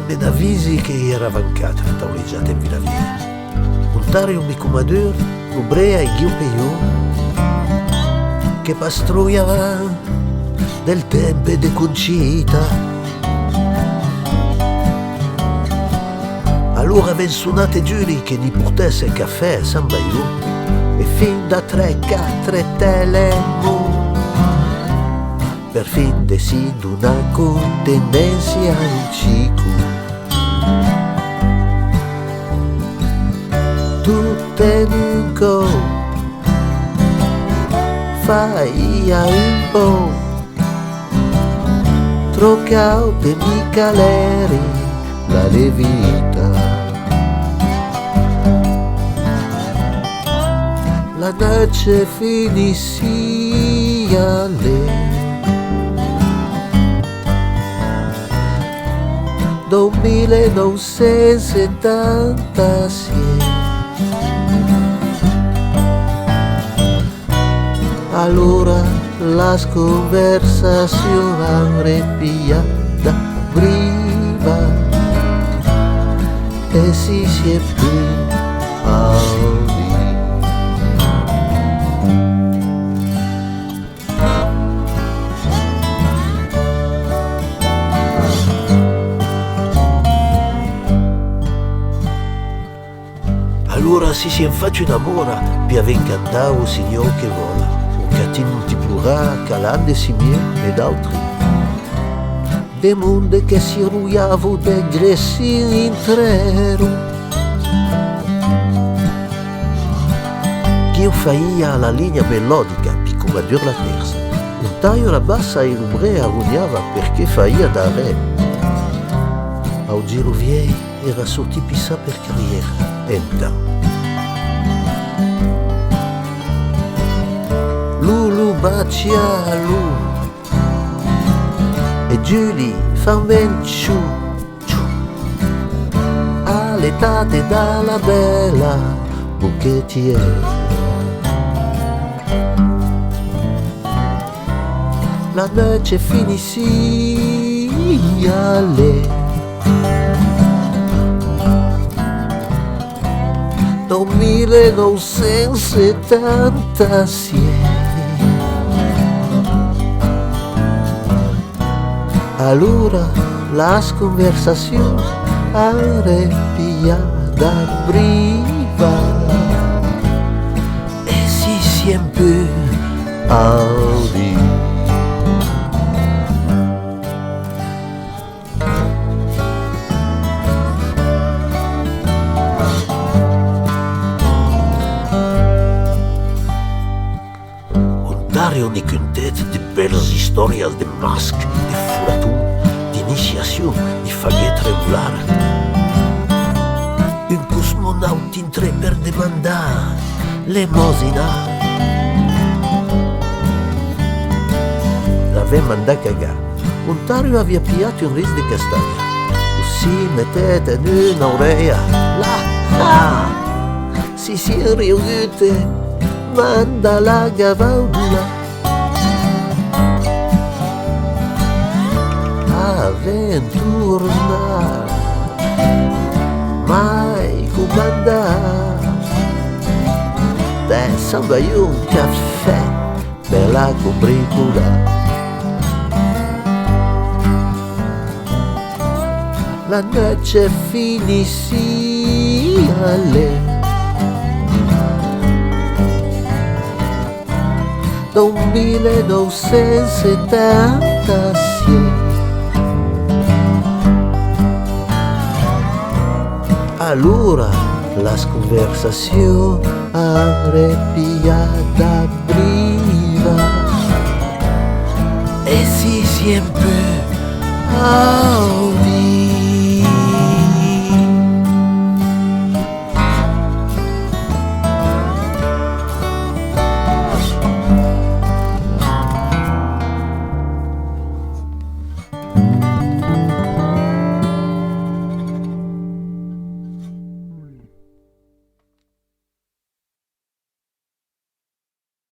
me n'avvisi che era vancata la tauleggiata in via via. Montare un bicumadur, ubrea e ghiupeiu, che pastruiava del tempo de concita. Allora ven suonate giuri che ni portesse caffè a San Baiù e fin da 3-4 telemu per fin desid una contendenza in cicu. Tutte nunco fai a un po' troccao de micaleri la levita. La noche finiscia lì 1976. Allora la conversazione arreppiata priva e si è più audi. Allora si infaccia un'amora, piave incantavo signor che vola, un catino multiplurà, calande simie ed altri. De monde che si ruiavo de gressi intero. Chi faia la linea melodica, come dur la terza. Un taglio la bassa e l'ubrea rugnava perché faia da re. Au giro viei era sorti pissa per carriera. Enta. Lulu bacia Lu e Julie fa un ben ciu all'etate dalla bella buchettiera. La noce finiscia lì 1976. Allora la conversazione arreppiata priva e si siempre audi. Dario ni quintet de belles historias de masque, de furatum, d'initiation, di faghet regular. Un cosmonaut intré per demandar l'emosina. L'aveva mandato a cagare. Un Dario aveva pigliato un ris di castagna. Si mettete in un'oreia. Là, si riunite. Manda la gavaula avventurna mai comandare San Baiù un caffè per la combricula. La noce finiscia lì 1976. Allora la conversazione arreppiata priva e si siempre audi.